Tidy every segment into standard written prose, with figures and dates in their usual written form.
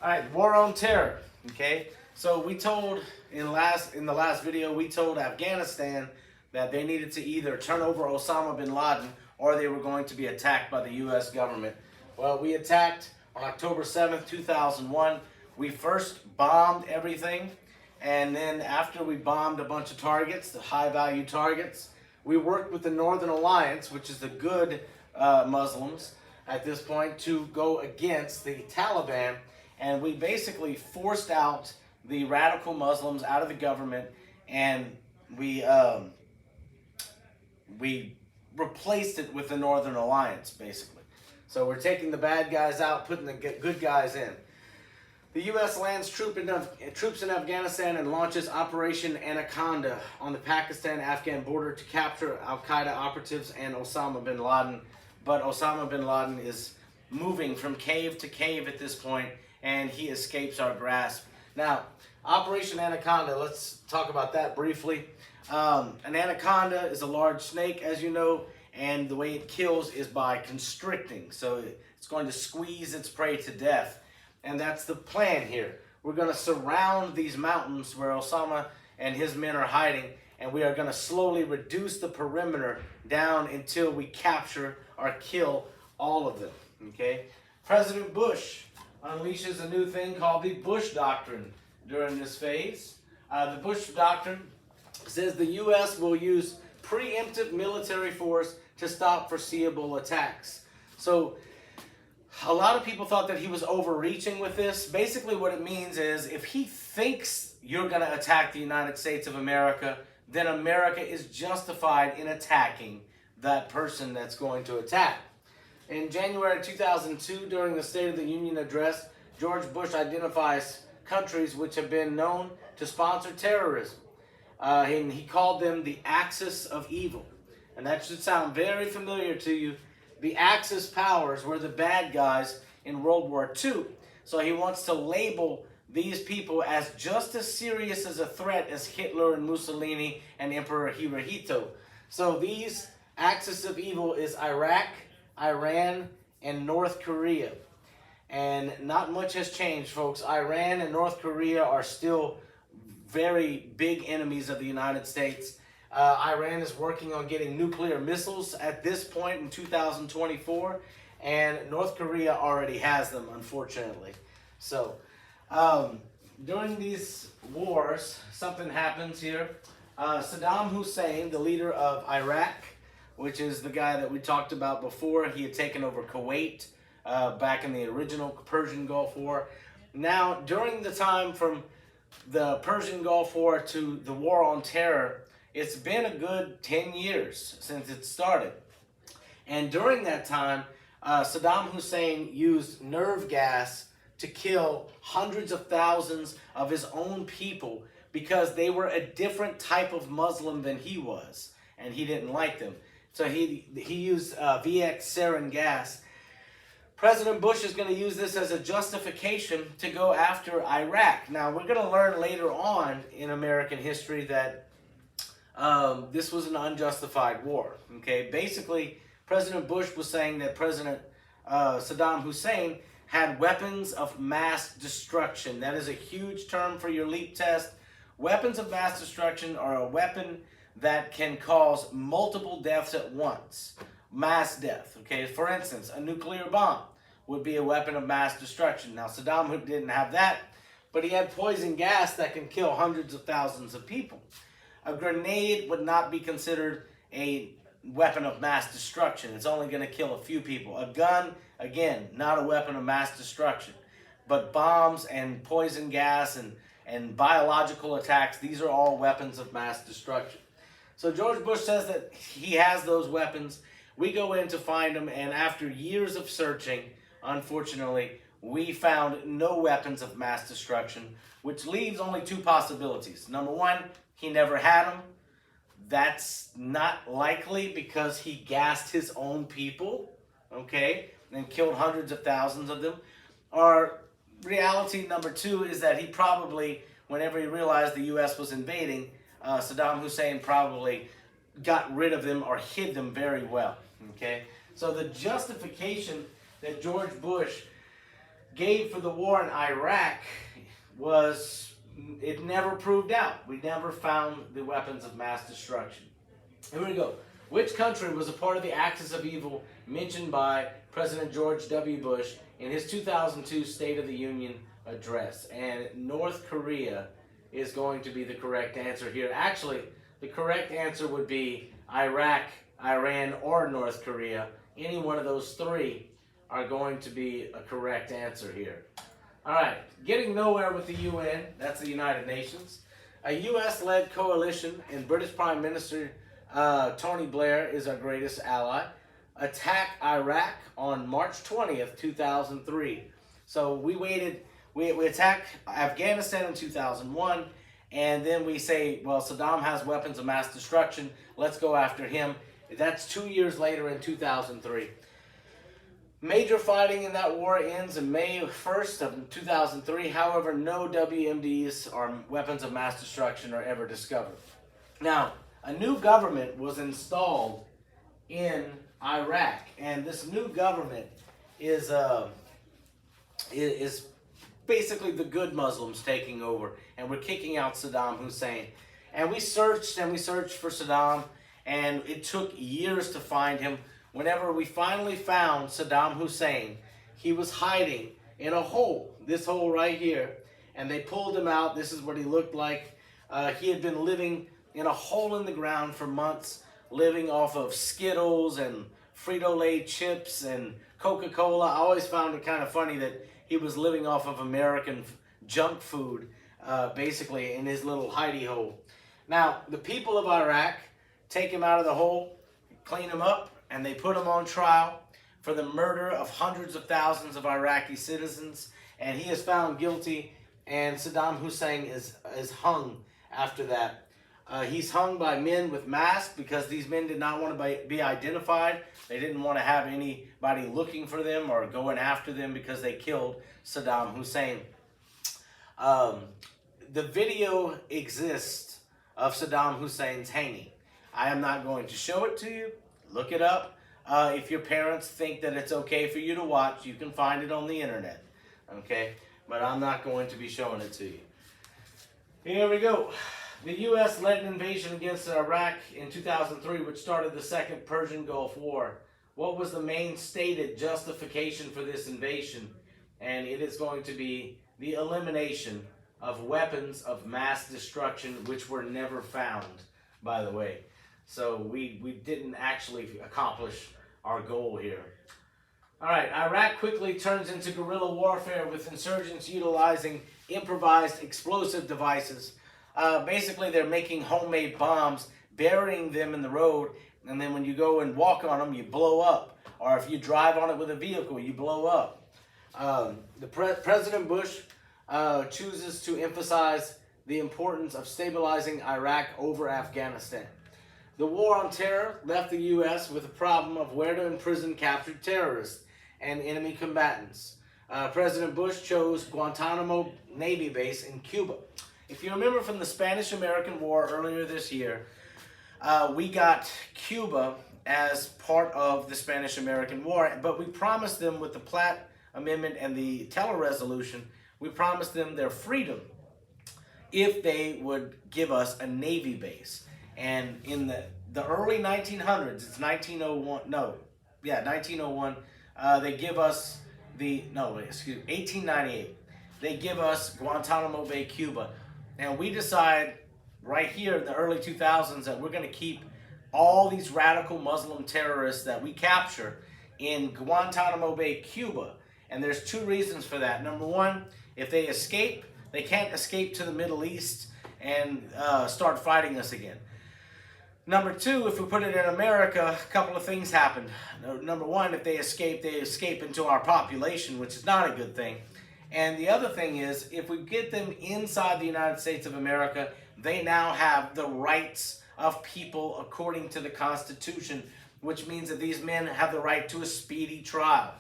All right, war on terror. Okay, so we told in the last video we told Afghanistan that they needed to either turn over Osama bin Laden or they were going to be attacked by the U.S. government. Well, we attacked on October 7th, 2001. We first bombed everything, and then after we bombed a bunch of targets, the high-value targets, we worked with the Northern Alliance, which is the good Muslims at this point, to go against the Taliban. And we basically forced out the radical Muslims out of the government, and we replaced it with the Northern Alliance, basically. So we're taking the bad guys out, putting the good guys in. The U.S. lands troops in Afghanistan and launches Operation Anaconda on the Pakistan-Afghan border to capture al-Qaeda operatives and Osama bin Laden. But Osama bin Laden is moving from cave to cave at this point, and he escapes our grasp. Now, Operation Anaconda, let's talk about that briefly. An anaconda is a large snake, as you know, and the way it kills is by constricting. So it's going to squeeze its prey to death. And that's the plan here. We're going to surround these mountains where Osama and his men are hiding, and we are going to slowly reduce the perimeter down until we capture or kill all of them. Okay? President Bush unleashes a new thing called the Bush Doctrine during this phase. The Bush Doctrine says the U.S. will use preemptive military force to stop foreseeable attacks. So a lot of people thought that he was overreaching with this. Basically what it means is if he thinks you're going to attack the United States of America, then America is justified in attacking that person that's going to attack. In January 2002, during the State of the Union address, George Bush identifies countries which have been known to sponsor terrorism. And he called them the Axis of Evil. And that should sound very familiar to you. The Axis powers were the bad guys in World War II. So he wants to label these people as just as serious as a threat as Hitler and Mussolini and Emperor Hirohito. So these Axis of Evil is Iraq, Iran, and North Korea. And not much has changed, folks. Iran and North Korea are still very big enemies of the United States. Iran is working on getting nuclear missiles at this point in 2024, and North Korea already has them, unfortunately. So, during these wars, something happens here. Saddam Hussein, the leader of Iraq, which is the guy that we talked about before, he had taken over Kuwait back in the original Persian Gulf War. Now, during the time from the Persian Gulf War to the War on Terror, it's been a good 10 years since it started. And during that time, Saddam Hussein used nerve gas to kill hundreds of thousands of his own people because they were a different type of Muslim than he was, and he didn't like them. So he used VX sarin gas. President Bush is going to use this as a justification to go after Iraq. Now, we're going to learn later on in American history that this was an unjustified war. Okay, basically, President Bush was saying that President Saddam Hussein had weapons of mass destruction. That is a huge term for your LEAP test. Weapons of mass destruction are a weapon that can cause multiple deaths at once. Mass death. Okay, for instance, a nuclear bomb would be a weapon of mass destruction. Now, Saddam didn't have that, but he had poison gas that can kill hundreds of thousands of people. A grenade would not be considered a weapon of mass destruction. It's only going to kill a few people. A gun, again, not a weapon of mass destruction. But bombs and poison gas and biological attacks, these are all weapons of mass destruction. So George Bush says that he has those weapons. We go in to find them, and after years of searching, unfortunately, we found no weapons of mass destruction, which leaves only two possibilities. Number one, he never had them. That's not likely because he gassed his own people, okay, and killed hundreds of thousands of them. Or reality number two is that he probably, whenever he realized the U.S. was invading, Saddam Hussein probably got rid of them or hid them very well, okay? So the justification that George Bush gave for the war in Iraq was, it never proved out. We never found the weapons of mass destruction. Here we go. Which country was a part of the axis of evil mentioned by President George W. Bush in his 2002 State of the Union address? And North Korea is going to be the correct answer here. Actually, the correct answer would be Iraq, Iran, or North Korea. Any one of those three are going to be a correct answer here. All right, getting nowhere with the UN, that's the United Nations. A U.S.-led coalition and British Prime Minister Tony Blair is our greatest ally. Attack Iraq on March 20th, 2003. So we attacked Afghanistan in 2001, and then we say, well, Saddam has weapons of mass destruction. Let's go after him. That's 2 years later in 2003. Major fighting in that war ends in May 1st of 2003. However, no WMDs or weapons of mass destruction are ever discovered. Now, a new government was installed in Iraq, and this new government is basically the good Muslims taking over, and we're kicking out Saddam Hussein. And we searched for Saddam, and it took years to find him. Whenever we finally found Saddam Hussein, he was hiding in a hole, this hole right here, and they pulled him out. This is what he looked like. He had been living in a hole in the ground for months, living off of Skittles and Frito-Lay chips and Coca-Cola. I always found it kind of funny that he was living off of American junk food, basically, in his little hidey hole. Now, the people of Iraq take him out of the hole, clean him up, and they put him on trial for the murder of hundreds of thousands of Iraqi citizens. And he is found guilty, and Saddam Hussein is hung after that. He's hung by men with masks because these men did not want to be identified. They didn't want to have anybody looking for them or going after them because they killed Saddam Hussein. The video exists of Saddam Hussein's hanging. I am not going to show it to you. Look it up. If your parents think that it's okay for you to watch, you can find it on the internet. Okay? But I'm not going to be showing it to you. Here we go. The U.S. led an invasion against Iraq in 2003, which started the Second Persian Gulf War. What was the main stated justification for this invasion? And it is going to be the elimination of weapons of mass destruction, which were never found, by the way. So we didn't actually accomplish our goal here. All right, Iraq quickly turns into guerrilla warfare with insurgents utilizing improvised explosive devices. Basically, they're making homemade bombs, burying them in the road, and then when you go and walk on them, you blow up. Or if you drive on it with a vehicle, you blow up. President Bush chooses to emphasize the importance of stabilizing Iraq over Afghanistan. The war on terror left the U.S. with a problem of where to imprison captured terrorists and enemy combatants. President Bush chose Guantanamo Navy base in Cuba. If you remember from the Spanish-American War earlier this year, we got Cuba as part of the Spanish-American War, but we promised them with the Platt Amendment and the Teller Resolution, we promised them their freedom if they would give us a Navy base. And in the early 1900s, it's 1901, they give us 1898, they give us Guantanamo Bay, Cuba. And we decide right here in the early 2000s that we're going to keep all these radical Muslim terrorists that we capture in Guantanamo Bay, Cuba. And there's two reasons for that. Number one, if they escape, they can't escape to the Middle East and start fighting us again. Number two, if we put it in America, a couple of things happen. Number one, if they escape into our population, which is not a good thing. And the other thing is, if we get them inside the United States of America, they now have the rights of people according to the Constitution, which means that these men have the right to a speedy trial.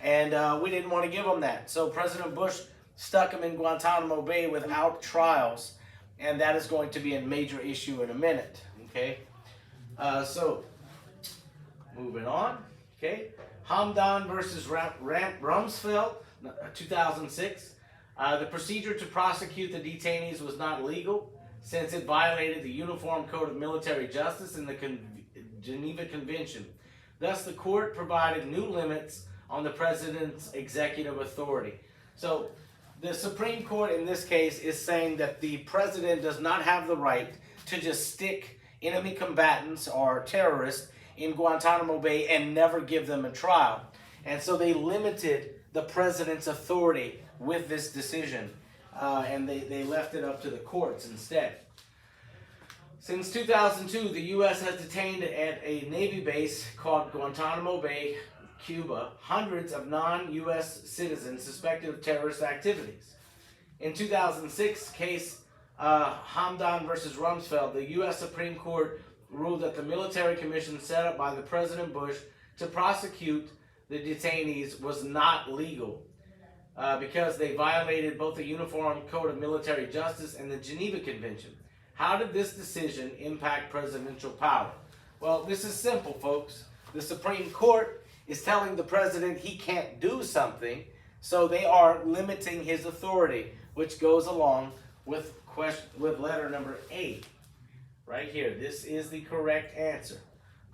And we didn't want to give them that. So President Bush stuck them in Guantanamo Bay without trials, and that is going to be a major issue in a minute. Okay, so moving on. Okay, Hamdan versus Rumsfeld. 2006. The procedure to prosecute the detainees was not legal since it violated the Uniform Code of Military Justice and the Geneva Convention. Thus, the court provided new limits on the president's executive authority. So, the Supreme Court in this case is saying that the president does not have the right to just stick enemy combatants or terrorists in Guantanamo Bay and never give them a trial. And so they limited the president's authority with this decision, and they left it up to the courts instead. Since 2002, the U.S. has detained at a Navy base called Guantanamo Bay, Cuba, hundreds of non-U.S. citizens suspected of terrorist activities. In 2006 case Hamdan versus Rumsfeld, the U.S. Supreme Court ruled that the military commission set up by the President Bush to prosecute the detainees was not legal because they violated both the Uniform Code of Military Justice and the Geneva Convention. How did this decision impact presidential power? Well, this is simple, folks. The Supreme Court is telling the president he can't do something, so they are limiting his authority, which goes along with letter number 8. Right here. This is the correct answer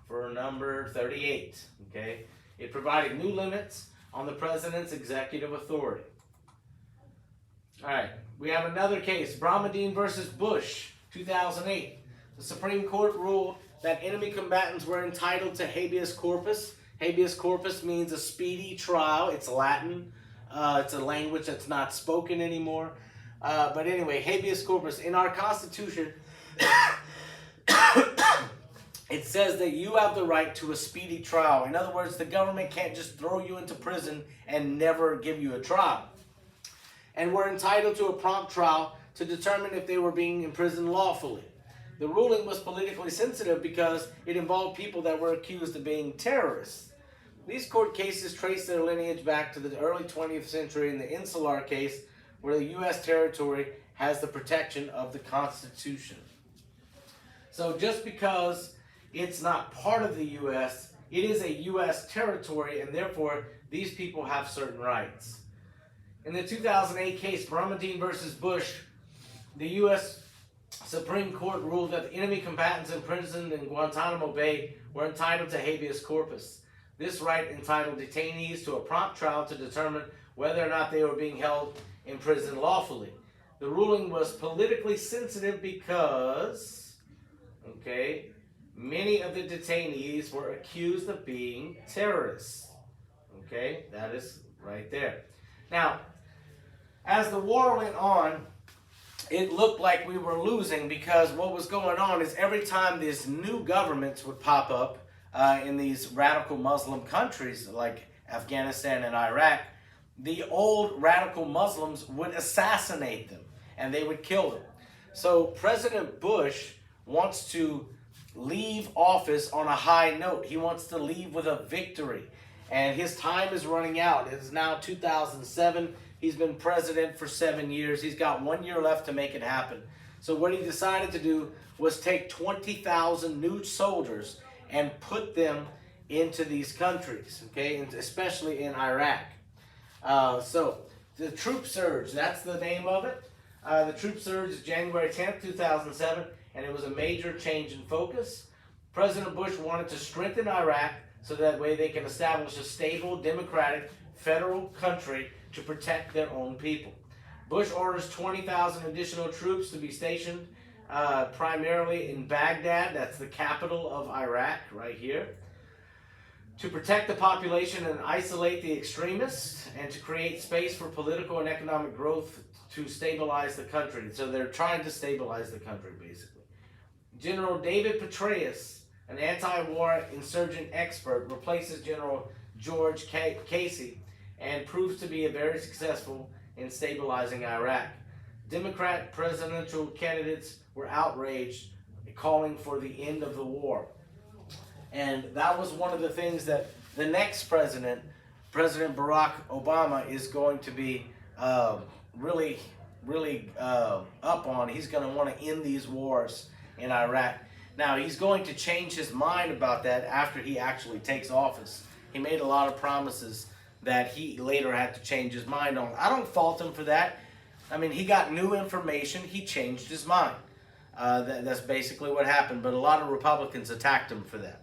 for number 38. Okay? It provided new limits on the president's executive authority. All right. We have another case, Boumediene versus Bush, 2008. The Supreme Court ruled that enemy combatants were entitled to habeas corpus. Habeas corpus means a speedy trial. It's Latin. It's a language that's not spoken anymore. But anyway, habeas corpus. In our Constitution, it says that you have the right to a speedy trial. In other words, the government can't just throw you into prison and never give you a trial. And we're entitled to a prompt trial to determine if they were being imprisoned lawfully. The ruling was politically sensitive because it involved people that were accused of being terrorists. These court cases trace their lineage back to the early 20th century in the Insular case, where the U.S. territory has the protection of the Constitution. So just because it's not part of the U.S., it is a U.S. territory, and therefore these people have certain rights. In the 2008 case, Boumediene versus Bush, the U.S. Supreme Court ruled that enemy combatants imprisoned in Guantanamo Bay were entitled to habeas corpus. This right entitled detainees to a prompt trial to determine whether or not they were being held in prison lawfully. The ruling was politically sensitive because, many of the detainees were accused of being terrorists. That is right there. Now, as the war went on, it looked like we were losing because what was going on is every time these new governments would pop up in these radical Muslim countries like Afghanistan and Iraq, the old radical Muslims would assassinate them and they would kill them. So President Bush wants to leave office on a high note. He wants to leave with a victory. And his time is running out. It is now 2007. He's been president for 7 years. He's got 1 year left to make it happen. So what he decided to do was take 20,000 new soldiers and put them into these countries, and especially in Iraq. So the troop surge, that's the name of it. The troop surge is January 10th, 2007, and it was a major change in focus. President Bush wanted to strengthen Iraq so that way they can establish a stable, democratic, federal country to protect their own people. Bush orders 20,000 additional troops to be stationed primarily in Baghdad, that's the capital of Iraq, right here, to protect the population and isolate the extremists and to create space for political and economic growth to stabilize the country. So they're trying to stabilize the country, basically. General David Petraeus, an anti-war insurgent expert, replaces General George Casey and proves to be very successful in stabilizing Iraq. Democrat presidential candidates were outraged, calling for the end of the war. And that was one of the things that the next president, President Barack Obama, is going to be really up on. He's going to want to end these wars in Iraq. Now, he's going to change his mind about that after he actually takes office. He made a lot of promises that he later had to change his mind on. I don't fault him for that. I mean, he got new information. He changed his mind. That's basically what happened. But a lot of Republicans attacked him for that.